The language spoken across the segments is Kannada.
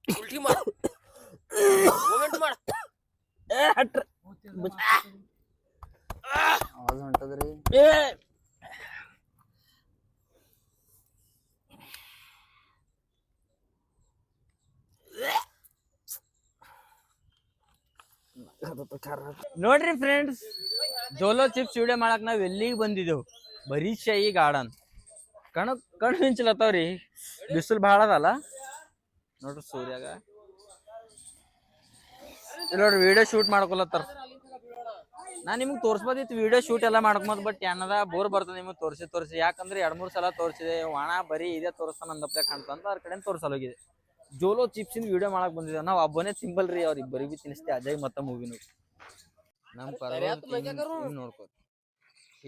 ಉಲ್ಟಿ ಮಾಡ ಮೂಮೆಂಟ್ ಮಾಡ ಹಟ್ರ ಆವಾಜ್ ಹೊಂಟದ್ರಿ. ನೋಡ್ರಿ ಫ್ರೆಂಡ್ಸ್, ಜೋಲೋ ಚಿಪ್ಸ್ ವಿಡಿಯೋ ಮಾಡಕ್ ನಾವ್ ಎಲ್ಲಿಗೆ ಬಂದಿದ್ದೇವು? ಬರೀ ಶಾಯಿ ಗಾರ್ಡನ್. ಕಣ್ ಮಿಂಚಲತ್ತವ್ರಿ, ಬಿಸಿಲು ಭಾಳ ಅದಲ್ಲ ನೋಡ್ರಿ. ಸೂರ್ಯಾಗ ನೋಡ್ರಿ ವಿಡಿಯೋ ಶೂಟ್ ಮಾಡ್ಕೊಲತ್ತಾರ. ನಾ ನಿಮ್ಗೆ ತೋರ್ಸ್ಬೋದಿತ್ತು ವಿಡಿಯೋ ಶೂಟ್ ಎಲ್ಲ ಮಾಡ್ಕೊಂಬದ್, ಬಟ್ ಏನದ ಬೋರ್ ಬರ್ತದೆ ನಿಮ್ಗೆ ತೋರಿಸಿ. ಯಾಕಂದ್ರೆ 2-3 ಸಲ ತೋರಿಸಿದೆ, ಒಣ ಬರೀ ಇದೇ ತೋರಿಸ್ತಾನ ಅಂದಪ್ಲೆ ಕಾಣ್ತಂತ ಅವ್ರ ಕಡೆ ತೋರ್ಸಲೋಗಿದೆ. ಜೋಲೋ ಚಿಪ್ಸ್ ಇಂದ ವಿಡಿಯೋ ಮಾಡಕ್ ಬಂದಿದ್ದೇವೆ ನಾವು. ಒಬ್ಬನೇ ಸಿಂಪಲ್ ರೀ, ಅವ್ರ ಇಬ್ಬರಿಗೆ ಬಿ ತಿನ್ನಿಸ್ತೆ ಅಜಯ್ ಮತ್ತ ಮೂವಿ ನೋಡಿ. ನಮ್ ನೋಡ್ಕೋ,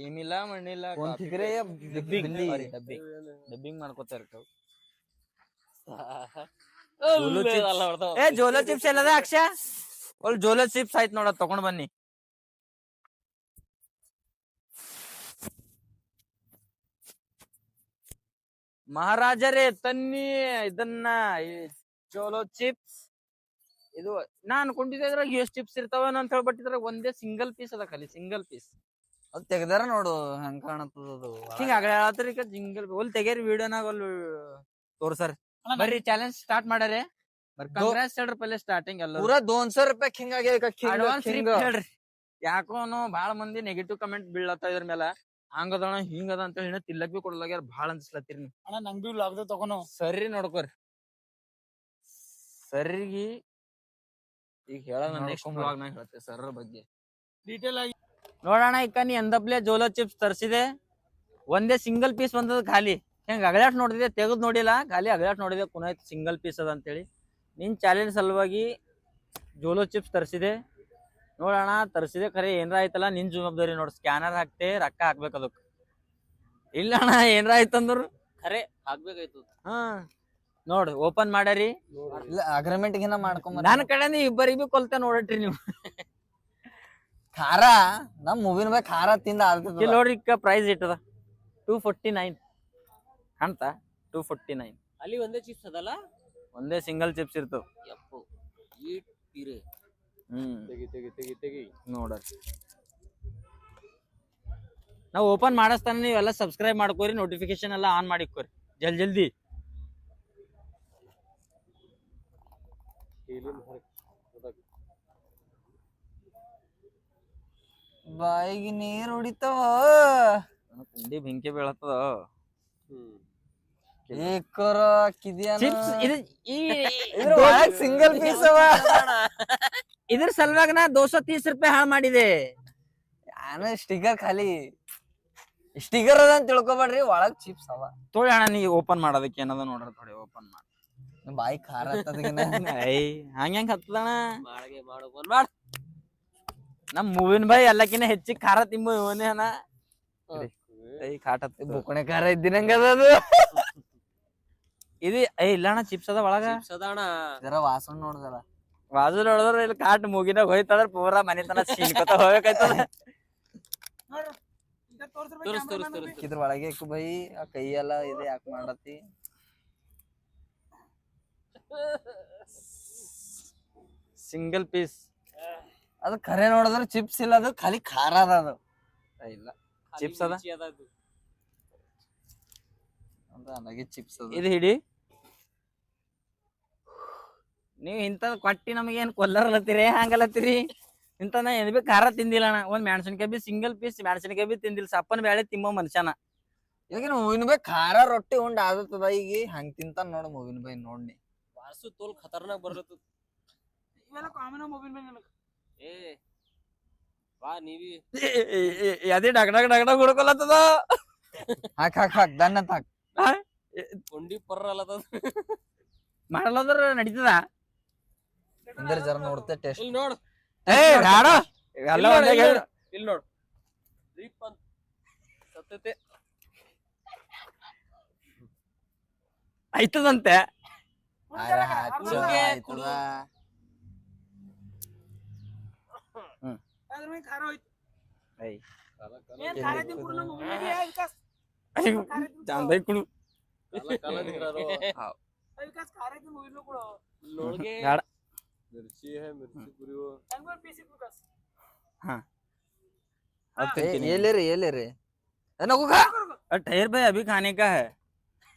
ಏನಿಲ್ಲ ಮಣ್ಣಿಲ್ಲ, ಡಬ್ಬಿಂಗ್ ಮಾಡ್ಕೋತಾ ಇರ್ತಾವ. ಜೋಲೋ ಚಿಪ್ಸ್ ಎಲ್ಲದ ಅಕ್ಷ? ಒಲ್ ಜೋಲೋ ಚಿಪ್ಸ್ ಆಯ್ತು ನೋಡ, ತಗೊಂಡ್ ಬನ್ನಿ. ಮಹಾರಾಜರೇ ತನ್ನಿ ಇದನ್ನ, ಜೋಲೋ ಚಿಪ್ಸ್. ಇದು ನಾ ಅನ್ಕೊಂಡಿದ್ದೆ ಇದ್ರಾಗ ಎಷ್ಟು ಚಿಪ್ಸ್ ಇರ್ತಾವ ಅಂತ ಹೇಳ್ಬಿಟ್ಟು ಇದ್ರಾಗ ಒಂದೇ ಸಿಂಗಲ್ ಪೀಸ್ ಅದ, ಖಾಲಿ ಸಿಂಗಲ್ ಪೀಸ್. ಅದ್ ತೆಗ್ದಾರ ನೋಡು ಹೆಂಗ್ ಕಾಣತ್ತದ ಅದು. ಹಿಂಗ ಆಗತ್ರಿ ಸಿಂಗಲ್ ಒಲ್ ತೆಗೇರಿ ವಿಡಿಯೋನಾಗ ಒಲ್ ತೋರ್ಸರ್. ಬರ್ರಿ ಚಾಲೆಂಜ್ ಸ್ಟಾರ್ಟ್ ಮಾಡ್ಯಾರೆ. ಕಂಗ್ರಾಟ್ಸ್ ಹೇಳ್ರಿ ಪಲ್ಲೆ ಸ್ಟಾರ್ಟಿಂಗ್ ಎಲ್ಲ ಪೂರಾ 200 ರೂಪಾಯಿ ಹಿಂಗಾಗಿ ಅಡ್ವಾನ್ಸ್ ಹೇಳ್ರಿ. ಯಾಕೋನು ಬಾಳ ಮಂದಿ ನೆಗೆಟಿವ್ ಕಮೆಂಟ್ ಬೀಳತ್ತ ಇದ್ರ ಮೇಲೆ. ಹಂಗದಣ ಹಿಂಗದ ಅಂತ ಹೇಳಿ ತಿಲ್ಲಕ್ ಬಿ ಕೊಡ್ಲಾಗ್ಯಾರ, ಭಾಳ ಅನ್ಸ್ಲತ್ತೀರಿ ನೀವು. ಅಣ್ಣ ನಂಗ್ ಬಿ ಲಾಗ್ದ ತಗೋನು ಸರಿ ನೋಡ್ಕೋರಿ. ಸರಿಗೆ ಈಗ ಹೇಳೋಣ, ನೆಕ್ಸ್ಟ್ ಬ್ಲಾಗ್ ನಾಗ ಹೇಳ್ತೇವೆ ಸರ್ ಬಗ್ಗೆ ಡೀಟೇಲ್ ಆಗಿ. ನೋಡೋಣ ಈಗ ನೀ ಎಂದಪ್ಲೆ ಜೋಲೋ ಚಿಪ್ಸ್ ತರಿಸಿದೆ, ಒಂದೇ ಸಿಂಗಲ್ ಪೀಸ್ ಬಂದದ ಖಾಲಿ. ಹೆಂಗ ಅಗಲಾಟ್ ನೋಡಿದೆ, ತೆಗೆದ್ ನೋಡಿಲ್ಲ, ಖಾಲಿ ಅಗಲಾಟ್ ನೋಡಿದೆ. ಕುನಾಯ್ತು ಸಿಂಗಲ್ ಪೀಸ್ ಅದ ಅಂತೇಳಿ ನಿನ್ ಚಾಲೆಂಜ್ ಸಲುವಾಗಿ ಜೋಲೋ ಚಿಪ್ಸ್ ತರಿಸಿದೆ. ನೋಡೋಣ ತರಿಸಿದೆ ಖರೆ ಏನ್ರ ಆಯ್ತಲ್ಲ ನಿನ್ ಜವಾಬ್ದಾರಿ ನೋಡ್. ಸ್ಕ್ಯಾನರ್ ಹಾಕ್ತೆ, ರೊಕ್ಕ ಹಾಕ್ಬೇಕು ಅದಕ್ಕೆ. ಇಲ್ಲ ಅಣ್ಣ ಏನ್ರ ಆಯ್ತಂದ್ರು ಖರೆ ಹಾಕ್ಬೇಕಾಯ್ತು. ಹಾ ನೋಡ್ ಓಪನ್ ಮಾಡ್ಯಾರಿ. ಅಗ್ರಿಮೆಂಟ್ ಗಿನ ಮಾಡ್ಕೊಂಬ. ನನ್ನ ಕಡೆಯಿಂದ ಇಬ್ಬರಿಗೆ ಬಿ ಕೊಲ್ತೆ ನೋಡ್ರಿ ನೀವು. ಖಾರ ನಮ್ ಮೂವಿನ ಬೈ ಖಾರ ತಿಂದ ಇಲ್ಲಿ ನೋಡ್ರಿ ಪ್ರೈಸ್ ಇಟ್ಟದ 249 ಕಾಣ್ತ 249. ಅಲ್ಲಿ ಒಂದೇ ಚಿಪ್ಸ್ ಅದಲ್ಲ, ಒಂದೇ ಸಿಂಗಲ್ ಚಿಪ್ಸ್ ಇರ್ತವ. ಯಪ್ಪು ಈಟ್ ಪೀರೆ. ತೆಗಿ ನೋಡ್ರಿ. ನಾವು ಓಪನ್ ಮಾಡಿಸ್ತಾನೆ ನೀವೆಲ್ಲ ಸಬ್ಸ್ಕ್ರೈಬ್ ಮಾಡ್ಕೋರಿ, ನೋಟಿಫಿಕೇಶನ್ ಎಲ್ಲ ಆನ್ ಮಾಡಿಕೋರಿ ಜಲ್ದಿ. ಬಾಯಿಗೆ ನೀರ್ ಹೊಡಿತಾವ, ಕುಂಡಿ ಬೆಂಕಿ ಬೀಳತ್ತದ. ಸಿಂಗಲ್ ಪೀಸ್ ಅವ. ಇದ್ರ ಸಲುವಾಗ ನಾ 230 ರೂಪಾಯಿ ಹಾಳು ಮಾಡಿದೆ. ನಾನು ಸ್ಟಿಕರ್ ಖಾಲಿ ಸ್ಟಿಕರ್ ಅದ ಅಂತ ತಿಳ್ಕೊಬೇಡ್ರಿ, ಒಳಗ್ ಚಿಪ್ಸ್ ಅವ. ತೋಳಿ ಅಣ್ಣ ನೀ ಓಪನ್ ಮಾಡೋದಕ್ಕೆ ಏನದ ನೋಡ್ರಿ, ಥೋಡಿ ಓಪನ್ ಮಾಡಿ. ಬಾಯಿ ಖಾರ ಹಂಗ ಹತ್ತದಣ ಮಾಡಗೆ ಮಾಡು ಬಂದ್ ಮಾಡ್. ನಮ್ ಮೂವಿನ ಬೈ ಎಲ್ಲಕ್ಕಿನ್ನ ಹೆಚ್ಚಿಗೆ ಖಾರ ತಿಂಬ ಇವನೇ ಅಣ್ಣ. ಕಾಟ ಬುಕ್ಣೆ ಖಾರ ಇದ್ದಿನಂಗದ ಅದು. ಇದು ಇಲ್ಲ ಅಣ್ಣ ಚಿಪ್ಸ್ ಅದ ಒಳಗ. ಚಿಪ್ಸ್ ಅದ ಅಣ್ಣ, ಜರ ವಾಸನ ನೋಡ್ದಲ್ಲ. ಬಾಜು ನೋಡಿದ್ರ ಇಲ್ಲಿ ಕಾಟ್ ಮುಗಿನಾಗ ಹೋಯ್ತಂದ್ರ ಪೂರಾ ಮನೆ ತನ ಸೀನ್ಕೊತ ಹೋಗ್ಬೇಕಾಯ್ತದ. ಇದ್ರ ಒಳಗೆ ಬೈ ಆ ಕೈ ಎಲ್ಲ ಇದೆ ಯಾಕೆ ಮಾಡತಿ? ಸಿಂಗಲ್ ಪೀಸ್ ಅದು ಖರೆ ನೋಡಿದ್ರ ಚಿಪ್ಸ್ ಇಲ್ಲ, ಅದು ಖಾಲಿ ಖಾರ ಅದ. ಅದು ಇಲ್ಲ ಚಿಪ್ಸ್ ಅದ, ನನಗೆ ಚಿಪ್ಸ್ ಅದ. ಇದು ಹಿಡಿ. ನೀವ್ ಇಂಥದ್ ಕೊಟ್ಟಿ ನಮಗೇನ್ ಕೊಲ್ಲರ್ಲತ್ತೀರಿ, ಹಂಗಲತ್ತೀರಿ. ಇಂಥನ ಏನ್ ಬಿ ಖಾರ ತಿಂದಿಲ್ಲ ಅಣ್ಣ. ಒಂದ್ ಮೆಣಸಿನ್ಕಾಯಿ ಬಿ ಸಿಂಗಲ್ ಪೀಸ್ ಮೆಣಸಿನ್ಕಾಯಿ ಬಿ ತಿಂದಿಲ್ಲ. ಸಪ್ಪನ್ ಬ್ಯಾಳೆ ತಿಮ್ಮೋ ಮನುಷ್ಯನ. ಈಗ ಮೂವಿನ ಬೈ ಖಾರ ರೊಟ್ಟಿ ಉಂಡ್ ಆದತ್ತದ. ಈಗ ಹಂಗ ತಿಂತಾನ ನೋಡ ಮೂವಿನ ಬೈ. ನೋಡ್ನಿ ವಾಸು ತೋಲ್ ಖತರ್ನಾಕ್ ಬರ್ಲತ್ತದ. ಇವೆಲ್ಲ ಕಾಮನ್ ಮೊಬೈಲ್ ಮೇಲೆ ನನಗೆ. ಏ ವಾ ನೀವಿ ಅದೇ ಡಗ್ ಹುಡ್ಕೊಲತ್ತದ. ಹಾಕ್ ದನ್ನ ಹಾಕ್. ಕೊಂಡಿ ಪರ್ರ ಅಲ್ಲದ. ಮಾಡಲ್ಲದ್ರ ನಡೀತದ. ಅಂದ್ರೆ ಜರ ನೋಡ್ತೆ ಟೇಸ್ಟ್. ಇಲ್ಲಿ ನೋಡು, ಇಲ್ಲಿ ನೋಡು ರೀಪ್ ಅಂತ ಸತ್ತತೆ ಆಯ್ತದಂತೆ. ಅದ್ರ ಮೇಲೆ ಖಾರ ಹೋಯ್ತು. ಐ ಏನ್ ಖಾರ ತಿಂದ್ ಪೂರ್ಣ ಮೊಬೈಲ್ ಮೇಲೆ ವಿಕಾಸ್. ಚಂದೈ ಕುಳು. ಕಾಲ ತಿಂದ್ರಾರು. विकास खा रहे थे मूवी में ಕೂಡ ನೋಡ್ಗೆ ಬೇಡ. ಮಿರ್ಚಿ ಹೇ ಮಿರ್ಚಿ ಪುರಿ ನಂಗೆ ಪೀಸಿ ವಿಕಾಸ್ अब तिनकी ये ले रे नको खा ठहर भाई अभी खाने का है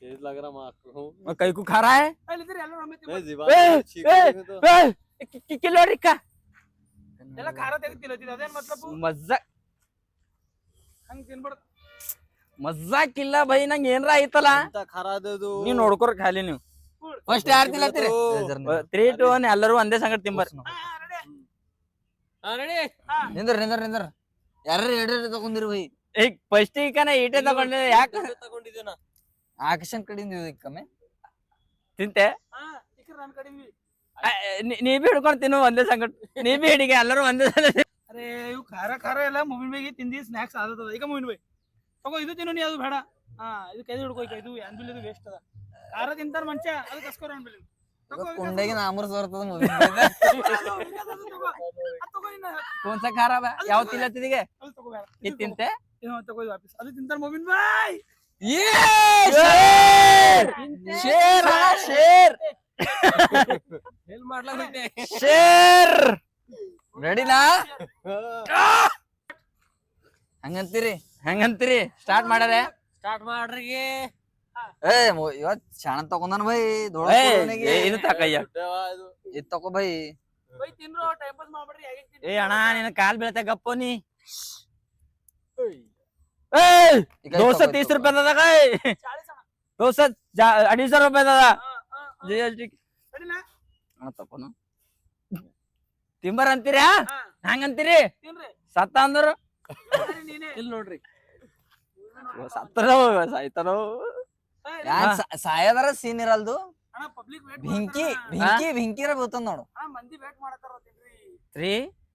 तेज लग रहा मार हूं और कई को खा रहा है ಅಲ್ಲಿ ಇದ್ರೆ ಎಲ್ಲರೂ ಒಮ್ಮೆ नहीं ತಿಂದು जीवन छींक रहे तो किलो रिक्का ಎಲ್ಲ ಖಾರ ತೆಗಿತಿಲ್ಲ ಅದೇನ್ ಮತ್ಲಬ್ मजा ಹಂಗ್ ತಿನ್ಬಾರ್ದು ಮಜಾಕ್ ಇಲ್ಲ ಬೈ ನಂಗೆ ಏನ್ರ ಆಯ್ತಲ್ಲ ಅಂತ ಖರಾದದು ನೀವ್ ನೋಡ್ಕೊರ್ ಖಾಲಿ ನೀವು ಫಸ್ಟ್ ಯಾರು ತಿನ್ನತ್ತೀರಿ 3 2 1 ಎಲ್ಲರೂ ಒಂದೇ ಸಂಗಟ ತಿಂಬರ್ ರೆಡಿ ನಿಂದ್ರ ಯಾರು ಹೇಳ್ರಿ ತಗೊಂಡಿರಿ ಬೈ ಈಗ ಫಸ್ಟ್ ಈಕನ ಈಟೆ ತಗೊಂಡೆ ಯಾಕೆ ತಗೊಂಡಿದ್ದೇನ ಆಕರ್ಷಣ್ ಕಡೆಯಿಂದ ಕಮ್ಮಿ ತಿಂತೆ ಹಾ ಚಿಕ್ಕ ನನ್ನ ಕಡಿಮೆ ನೀ ಬಿ ಹಿಡ್ಕೊಂಡ್ ತಿನ್ನು ಒಂದೇ ಸಂಗಟ ನೀ ಬಿ ಹಿಡಿಗೆ ಎಲ್ಲರೂ ಒಂದೇ ಸಂಗಟ ಅರೆ ಇವು ಖಾರ ಎಲ್ಲ ಮೂವಿನ್ ಬೇಗಿ ತಿಂದಿ ಸ್ನಾಕ್ಸ್ ಆದದ ಈಗ ಮೂವಿನ್ ಬೈ ತಗೋ ಇದು ತಿನ್ನು ನೀ ಅದು ಬೇಡ ಇದು ಕೈ ಹಿಡ್ಕೋ ಈಗ ಇದು ಅಂಬಿಲ್ ಇದು ವೇಸ್ಟ್ ಅದ ಖಾರ ತಿಂತಾರ ಮಂಚ ಅದು ಕಸ್ಕೋರ ಅಂಬಿಲ್ ಕುಂಡಾಗಿ ನಾಮರ್ಸ್ ಬರ್ತದ कौन सा खा रहा है ಯಾವ ತಿನ್ನತ್ತಿದಿಗೆ ಅದು ತಗೋ ಬೇಡ ನೀ ತಿಂತೆ ತಗೋ ಇದು ವಾಪಸ್ ಅದು ತಿಂತಾರ ಮೂವಿನ್ ಬೈ ಶೇರ್ ಶೇರ್ ಹೇಲ್ ಮಾಡ್ಲಾಗೈತೆ ಶೇರ್ ರೆಡಿನಾ ಹಂಗಂತೀರಿ ಹೆಂಗಂತೀರಿ ಸ್ಟಾರ್ಟ್ ಮಾಡರೆ ಸ್ಟಾರ್ಟ್ ಮಾಡ್ರಿ ಇವತ್ ಶಾಣ ತಗೊಂಡನ ಬೈ ಇದು ತಕಯ್ಯ ಇದ್ ತಗೋ ಬೈ ಬೈ ತಿನ್ರೋ ಟೈಮ್ ಪಾಸ್ ಮಾಡ್ಬೇಡ್ರಿ ಹೇಗೆ ಏ ಅಣ್ಣ ನಿನ್ನ ಕಾಲ್ ಬೀಳ್ತೆ ಗಪ್ಪೋ ನೀ ಈಗ 230 रुपए दादा काय 250 रुपये दादा GST ರೆಡಿನಾ ತಪ್ಪನು ತಿಂಬರ್ ಅಂತೀರಿ ಹಂಗಂತೀರಿ ತಿನ್ರಿ ಸತ್ತ ಅಂದ್ರು ನೀನೇ ಇಲ್ಲಿ ನೋಡ್ರಿ ಸತ್ತರೋ ಸಾಯ್ತಾರೋ ಸಾಯದರ ಸೀನ್ ಇರಲ್ದು ಅಣ್ಣ ಪಬ್ಲಿಕ್ ವೇಟ್ ಭಿಂಕಿರ ಬೀಳ್ತದ ನೋಡು ಅಣ್ಣ ಮಂದಿ ವೇಟ್ ಮಾಡತಾರ ತಿನ್ರಿ 3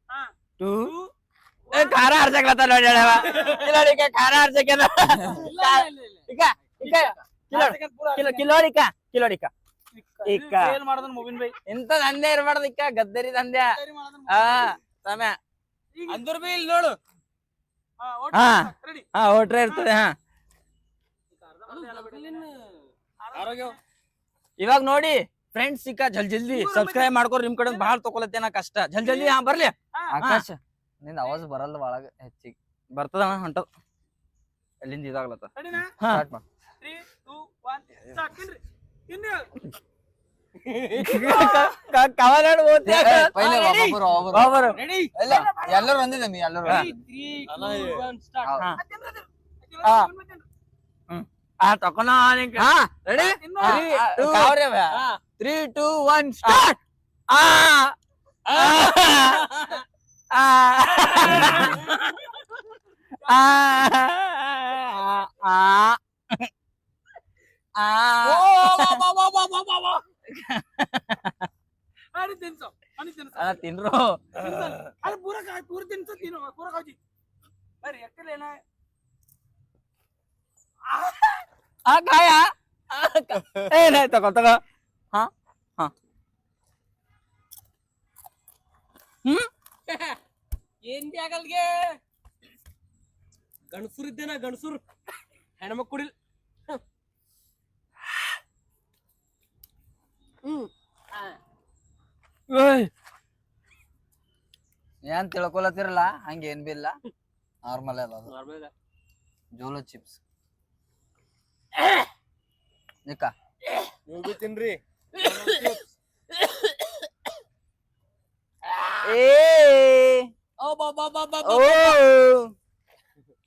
ಹಾ 2 ए खारा हरसकला ನೋಡಿ ಹೇಳವ ಕಿಲೋಡಿಕ ಖಾರ ಹರಸಕನ ಇಕ ಇಕ ಕಿಲೋಡಿಕ ಇಕ ಸೇಲ್ ಮಾಡದನ ಮೂವಿನ್ ಬೈ ಇಂತ ದಂಧೆ ಇರಬಾರ್ದು ಇಕ ಗದ್ದರಿ ದಂಧೆ ಹಾ ಸಮಯ ಅಂದ್ರ ಬಿ ಇಲ್ಲಿ ನೋಡು ಹಾ ರೆಡಿ ಹಾ ಓಟ್ರೆ ಇರ್ತದೆ ಹಾ ಆರೋಗ್ಯ ಇವಾಗ ನೋಡಿ ಫ್ರೆಂಡ್ಸ್ ಇಕ ಜಲ್ದಿ ಸಬ್ಸ್ಕ್ರೈಬ್ ಮಾಡ್ಕೊರಿ ನಿಮ್ ಕಡೆ ಬಹಳ ತಗೊಳತ್ತೇನ ಕಷ್ಟ ಜಲ್ದಿ ಹಾ ಬರ್ಲಿ ಆಕಾಶ ನಿಂದ ಅವಾಜ್ ಬರಲ್ಲ ಒಳಗ ಹೆಚ್ಚಿಗೆ ಬರ್ತದಣ್ಣ ಹೊಂಟದ ಎಲ್ಲಿಂದ ಇದಾಗ್ಲತ್ತ ರೆಡಿನಾ ಹಾ ಸ್ಟಾರ್ಟ್ ಮಾಡು 3 2 1 ಸ್ಟಾರ್ಟ್ ತಿನ್ರಿ ತಿನ್ನಿ ಕವಲಾಡ್ ಓದ್ತೆ ಪೈಲೆ ಒಬ್ಬರು ರೆಡಿ ಇಲ್ಲ ಎಲ್ಲರೂ ಒಂದಿದೆ ಎಲ್ಲರೂ 3 2 1 ಸ್ಟಾರ್ಟ್ ಹಾ ಹಾ ಆ ತಕೊನ ಹಾ ರೆಡಿ ತಿನ್ನು ಕಾವ್ರೆ 3 2 1 ಸ್ಟಾರ್ಟ್ ಆ ಆ अरे तिनसो ತಿನ್ರು अरे पूरा 300 तीनों पूरा खाओ जी अरे एक लेना है ಆ ಕಾಯ ಏನಾಯ್ತು ತಗೋ ಹಾ ಹಾ ಏನ್ ಬಿ ಆಗಲ್ಗೆ ಗಣಸುರ್ ಇದ್ದೇನ ಗಣಸುರ್ ಹೆಣ್ಮಕ್ ಕುಡಿಲ್ ಏನ್ ತಿಳ್ಕೊಳತಿರಲ್ಲ ಹಂಗ ಏನ್ ಬಿ ಇಲ್ಲ ನಾರ್ಮಲ್ ಅದ ನಾರ್ಮಲ್ ಜೋಲೋ ಚಿಪ್ಸ್ ನಿಕ್ಕ ನೀವು ಬಿ ತಿನ್ರಿ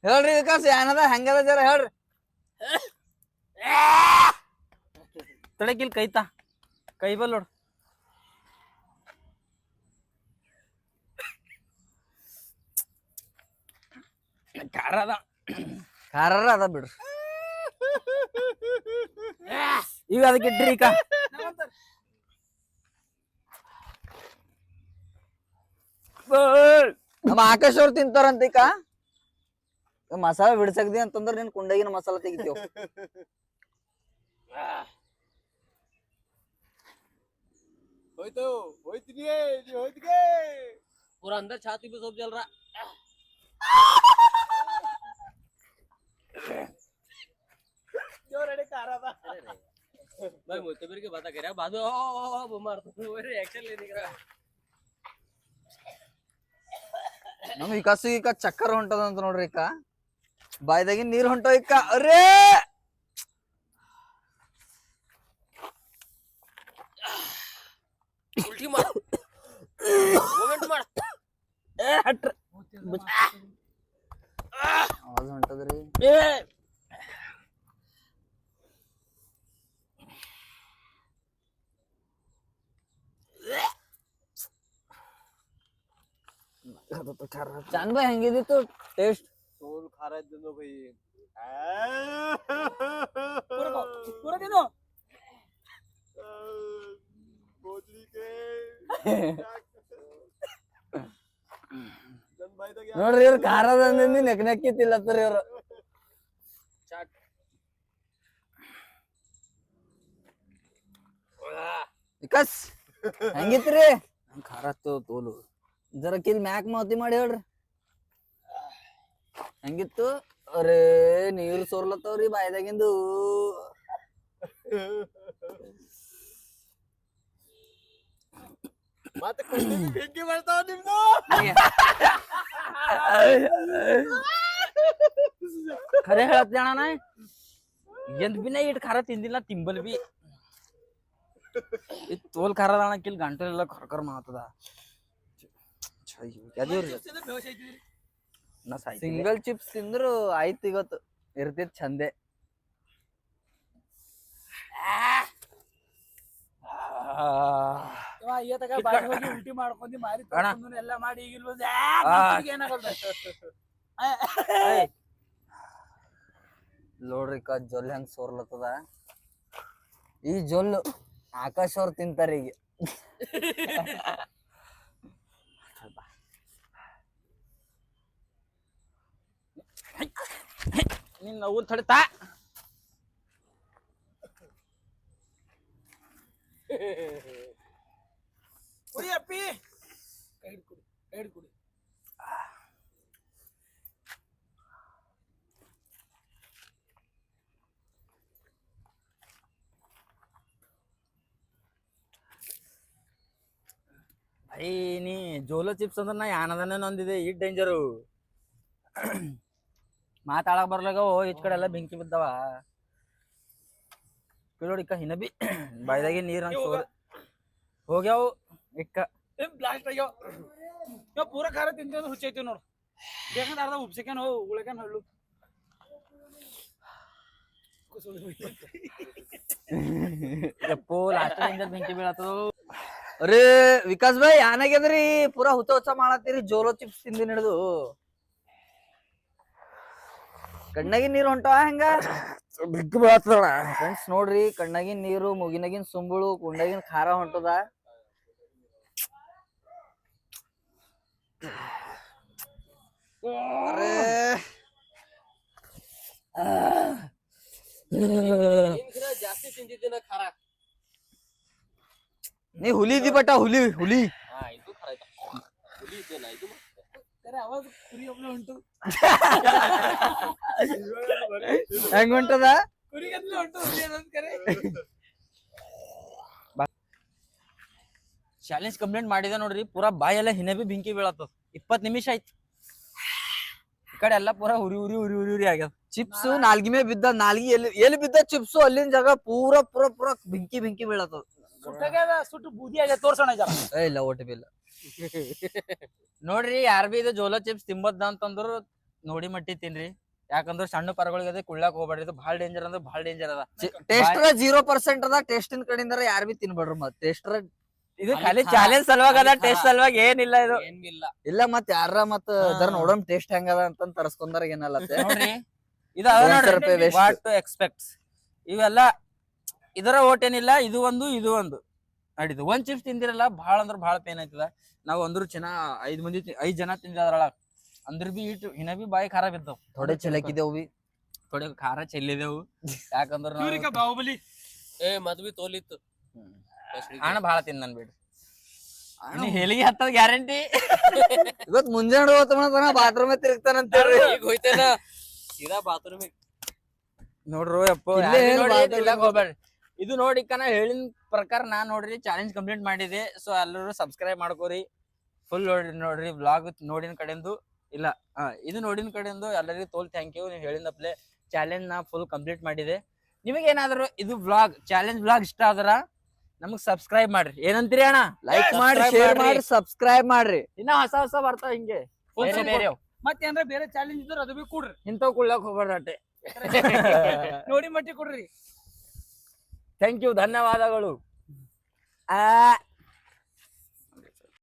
ಹೇಳ್ರಿ ವಿಕಾಸ್ ಏನದ ಹೆಂಗದ ಜರ ಹೇಳ್ರಿ ತಡಕಿಲ್ ಕೈತಾ ಕೈ ಬಲ್ ನೋಡು ಖಾರ ಅದ ಖಾರ ಅದ ಬಿಡ್ರಿ ಈಗ ಅದಕ್ಕೆ ಇಡ್ರಿ ಈಗ ನಮ್ಮ ಆಕಾಶ್ ಅವ್ರು ತಿಂತಾರಂತ ಈಗ ಮಸಾಲ ಬಿಡ್ಸಕ್ದಿ ಅಂತಂದ್ರ ನಿನ್ ಕುಂಡಗಿನ ಮಸಾಲ ತೆಗಿತೇವ್ ಹೋಯ್ತು ಹೋಯ್ತಿಗೆ ಹೋಯ್ತಿಗೆ पूरा अंदर छाती पे सब जल रहा जो रेडी कर रहा था भाई मुझे की बात कर रहा बाद में ओ मारतो रिएक्शन लेने का ನಮ್ ವಿಕಾಸ ಈಗ ಚಕ್ಕರ್ ಹೊಂಟದಂತ ನೋಡ್ರಿ ಇಕ್ಕ ಬಾಯ್ದಾಗಿನ್ ನೀರ್ ಹೊಂಟೋ ಇಕ್ಕ ಅರೇ उल्टी मार मोमेंट मार ಹಟ್ರ ಆವಾಜ್ ಹೊಂಟದ್ರಿ चांद भाई ಹೆಂಗಿದಿತ್ತು ಟೇಸ್ಟ್ तोल खा रहा है दोनों भाई पूरा दिनो बोतली के जन भाई तो क्या ನೋಡ್ರಿ ಇವ್ರು ಖಾರದಂದಿ ನೆಕ್ ನೆಕ್ಕಿ ತಿಲ್ಲತ್ತರಿ ಇವ್ರು चाट ವಿಕಾಸ್ ಹೆಂಗಿತ್ರಿ ಖಾರ ತೋಲು ಜರ ಕಿಲ್ ಮ್ಯಾಕ್ ಮಾತಿ ಮಾಡಿ ಹೇಳ್ರಿ ಹೆಂಗಿತ್ತು ಅರೇ ನೀರು ಸೋರ್ಲತ್ತವ್ರಿ ಬಾಯ್ದಾಗಿಂದು ಮತ್ತೆ ಕೊಂಡಿ ಬೆಂಕಿ ಬರ್ತಾವ ನಿಮ್ದು ಖರೆ ಹೇಳತ್ತೆ ಅಣ್ಣ ನಾ ಎಂದ್ ಬಿ ನಾ ಇಟ್ ಖಾರ ತಿಂದಿಲ್ಲ ತಿಂಬಲ್ ಬಿ ಇದು ತೋಲ್ ಖಾರ ಅಣ್ಣ ಕಿಲ್ ಗಂಟಲೆಲ್ಲ ಕರ್ಕರ್ ಮಾತದ ಸಿಂಗಲ್ ಚಿಪ್ಸ್ ತಿಂದ್ರು ಆಯ್ತು ಇವತ್ತು ಇರ್ತಿತ್ ಚಂದೆ ಹೋಗಿ ಉಲ್ಟಿ ಮಾಡ್ಕೊಂಡಿ ಮಾರಿ ಎಲ್ಲ ಮಾಡಿ ಈಗಿಲ್ವ ಏನಾಗಲ್ಲ ನೋಡ್ರಿ ಕ ಜೊಲ್ ಹೆಂಗ್ ಸೋರ್ಲತ್ತದ ಈ ಜೊಲ್ಲು ಆಕಾಶ್ ಅವ್ರು ತಿಂತಾರ ಈಗ ನಿನ್ನ ಊರ್ ತಡಿತಾ ಕುಡಿ ಅಪ್ಪಿ ಕೈ ಹಿಡ್ಕೊಡಿ ಕೈ ಹಿಡ್ಕೊಡಿ ಭಾಯಿ ನೀ ಜೋಲೋ ಚಿಪ್ಸ್ ಅಂದ್ರ ನಾ ಯಾನದನೇ ನೊಂದಿದೆ ಇಟ್ ಡೇಂಜರು ಮಾತಾಡಕ್ ಬರ್ಲಾಗವು ಈಚ್ ಕಡೆ ಎಲ್ಲ ಬೆಂಕಿ ಬಿದ್ದಾವ ನೋಡಿಕ್ಕ ಹಿನ ಬಿ ಬಾಯ್ದಾಗಿ ನೀರ್ ಹಂಗ್ ಹೋಗ್ಯಾವು ಇಕ್ಕ ಬ್ಲಾಸ್ಟ್ ಆಗ್ಯಾವ ಪೂರಾ ಖಾರ ತಿಂತ ಹುಚ್ಚೈತಿ ನೋಡು ಬೇಕಂದ್ರೆ ಅರ್ಧ ಉಪ್ಸಿಕನ್ ಹೋ ಉಳಕನ್ ಹಳ್ಳು ಎಪ್ಪೋ ಲಾಸ್ಟ್ ಡೇಂಜರ್ ಬೆಂಕಿ ಬೀಳತ್ತದು ಅರೇ ವಿಕಾಸ್ ಭಾಯ್ ಏನಾಗ್ಯದ್ರಿ ಪೂರಾ ಹುಚ್ಚ ಮಾಡತ್ತೀರಿ ಜೋಲೋ ಚಿಪ್ಸ್ ತಿಂದಿನ ಹಿಡಿದು ಕಣ್ಣಾಗಿನ್ ನೀರು ಹೊಂಟವ ಹೆಂಗ ಬೆಂಕಿ ಬೀಳತ್ತದಣ್ಣ ಫ್ರೆಂಡ್ಸ್ ನೋಡ್ರಿ ಕಣ್ಣಾಗಿನ್ ನೀರು ಮುಗಿನಾಗಿನ್ ಸುಂಬುಳು ಕುಂಡಾಗಿನ್ ಖಾರ ಹೊಂಟದ ಜಾಸ್ತಿ ತಿಂದಿದ್ದೀನ ಖಾರ ನೀ ಹುಲಿ ಇದ್ದಿ ಬಟ ಹುಲಿ ಹುಲಿ ಇದು ಖಾರ ಆಯ್ತಾ ಹುಲಿ ಇದ್ದೇನಾ ಇದು ಅವಾಗ ಕುರಿ ಒಬ್ಳೆ ಉಂಟು ಹೆಂಗ್ ಹೊಂಟದ ಕುರಿಗತ್ಲೆ ಉಂಟು ಹುಲಿ ಅನ್ನೋದ್ ಕರೆ ಚಾಲೆಂಜ್ ಕಂಪ್ಲೇಂಟ್ ಮಾಡಿದ ನೋಡ್ರಿ ಪೂರಾ ಬಾಯೆಲ್ಲ ಹಿನ ಬಿ ಬೆಂಕಿ ಬೀಳತ್ತದ 20 ನಿಮಿಷ ಆಯ್ತು ಈ ಕಡೆ ಎಲ್ಲ ಪೂರಾ ಉರಿ ಉರಿ ಉರಿ ಉರಿ ಉರಿ ಆಗ್ಯದ ಚಿಪ್ಸ್ ನಾಲ್ಗಿ ಮೇ ಬಿದ್ದ ನಾಲ್ಗಿ ಎಲ್ಲಿ ಬಿದ್ದ ಚಿಪ್ಸು ಅಲ್ಲಿನ ಜಾಗ ಪೂರಾ ಪೂರಾ ಪೂರಾ ಬೆಂಕಿ ಬೆಂಕಿ ಬೀಳತ್ತದ ಸುಟ್ಟಾಗ್ಯದ ಸುಟ್ಟು ಬೂದಿ ಆಗ್ಯದ ತೋರ್ಸೋಣ ಜರ ಇಲ್ಲ ಓಟಿ ಬಿ ಇಲ್ಲ ನೋಡ್ರಿ ಯಾರ್ ಬಿ ಇದು ಜೋಲೋ ಚಿಪ್ಸ್ ತಿಂಬದ್ದ ಅಂತಂದ್ರು ನೋಡಿ ಮಟ್ಟಿ ತಿನ್ರಿ ಯಾಕಂದ್ರ ಸಣ್ಣ ಪರಗಳಿಗೆ ಅದೇ ಕುಳ್ಳಾಕ್ ಹೋಗ್ಬೇಡ್ರಿ ಇದು ಭಾಳ ಡೇಂಜರ್ ಅಂದ್ರೆ ಭಾಳ ಡೇಂಜರ್ ಅದ ಟೇಸ್ಟರ್ 0% ಅದ ಟೇಸ್ಟಿನ ಕಡೆಯಿಂದ ಯಾರ್ ಬಿ ತಿನ್ಬೇಡ್ರಿ ಮತ್ ಟೇಸ್ಟರ್ ಇದು ಖಾಲಿ ಚಾಲೆಂಜ್ ಸಲುವಾಗಿ ಅದ ಟೇಸ್ಟ್ ಸಲುವಾಗಿ ಏನಿಲ್ಲ ಇದು ಏನಿಲ್ಲ ಇಲ್ಲ ಮತ್ ಯಾರ ಮತ್ ಅದರ ನೋಡೋಣ ಟೇಸ್ಟ್ ಹೆಂಗದ ಅಂತ ತರಸ್ಕೊಂಡಾರ ಏನಲ್ಲ ನೋಡ್ರಿ ಇದು ಅದ ನೋಡ್ರಿ ವಾಟ್ ಟು ಎಕ್ಸ್ಪೆಕ್ಟ್ಸ್ ಇವೆಲ್ಲ ಇದರ ಓಟ್ ಏನಿಲ್ಲ ಇದು ಒಂದು ನಡೀತು ಒಂದ್ ಚಿಪ್ಸ್ ತಿಂದಿರಲ್ಲ ಭಾಳ ಅಂದ್ರ ಭಾಳ ಪೇನ್ ಆಯ್ತದ ನಾವ್ ಅಂದ್ರು ಚೆನ್ನಾಗ್ 5 ಜನ ತಿಂದಿರ ಅದ್ರೊಳಗ ಅಂದ್ರ ಬಿ ಇಟ್ಟು ಹಿನ ಬಿ ಬಾಯಿ ಖಾರ ಬಿದ್ದಾವ್ ಥೋಡೆ ಚಿಲಕಿದೇವು ಬಿ ಥೋಡೆ ಖಾರ ಚೆಲ್ಲಿದೆವು ಯಾಕಂದ್ರ ನಾವು ಬಾಹುಬಲಿ ಏ ಮದ್ವಿ ತೋಲಿತ್ತು ಹಣ ಭಾಳ ತಿಂದನ್ ಬಿಡ್ರಿ ನೀ ಹೆಲಿಗೆ ಹತ್ತದ ಗ್ಯಾರಂಟಿ ಇವತ್ ಮುಂಜಾನೆ ಹೋಗ್ತಾನ ಬಾತ್ರೂಮ್ ತಿರುಗ್ತಾನಂತ ಈಗ ಹೋಯ್ತೇನ ಸೀದಾ ಬಾತ್ರೂಮಿಗೆ ನೋಡ್ರು ಯಪ್ಪ ಇಲ್ಲೇ ಏನ್ ನೋಡಿ ಬಾತ್ರೂಮ್ ತಿನ್ನಕ್ ಹೋಗ್ಬೇಡ್ರಿ ಇದು ನೋಡಿ ನಾ ಹೇಳಿನ ಪ್ರಕಾರ ನಾನ್ ನೋಡ್ರಿ ಚಾಲೆಂಜ್ ಕಂಪ್ಲೀಟ್ ಮಾಡಿದೆ. ಸೊ ಎಲ್ಲರೂ ಸಬ್ಸ್ಕ್ರೈಬ್ ಮಾಡ್ಕೋರಿ. ಫುಲ್ ನೋಡ್ರಿ ವ್ಲಾಗ್ ನೋಡಿನ ಕಡೆಂದು ಇಲ್ಲ ಇದು ನೋಡಿನ ಕಡೆಂದು ಎಲ್ಲರಿಗೂ ತೋಲ್ ಥ್ಯಾಂಕ್ ಯು. ನೀವು ಹೇಳಿದಪ್ಲೆ ಚಾಲೆಂಜ್ ನಾ ಫುಲ್ ಕಂಪ್ಲೀಟ್ ಮಾಡಿದೆ. ನಿಮಗೇನಾದ್ರು ಇದು ವ್ಲಾಗ್ ಚಾಲೆಂಜ್ ವ್ಲಾಗ್ ಇಷ್ಟ ಆದ್ರ ನಮಗ್ ಸಬ್ಸ್ಕ್ರೈಬ್ ಮಾಡ್ರಿ. ಏನಂತೀರಿ ಅಣ್ಣ? ಲೈಕ್ ಮಾಡಿ, ಶೇರ್ ಮಾಡಿ, ಸಬ್ಸ್ಕ್ರೈಬ್ ಮಾಡ್ರಿ. ಇನ್ನ ಹೊಸ ಬರ್ತಾವ ಹಿಂಗೆ ಬೇರೆ ಮತ್ತೇನ್ರ ಬೇರೆ ಚಾಲೆಂಜ್ ಇದ್ರ ಅದು ಬಿ ಕೊಡ್ರಿ. ಇಂಥವ್ ಕುಳ್ಳಕ್ ಹೋಗ್ಬಾರ್ದಟ್ಟೆ. ನೋಡಿ ಮಟ್ಟಿ ಕೊಡ್ರಿ. ಥ್ಯಾಂಕ್ ಯು, ಧನ್ಯವಾದಗಳು.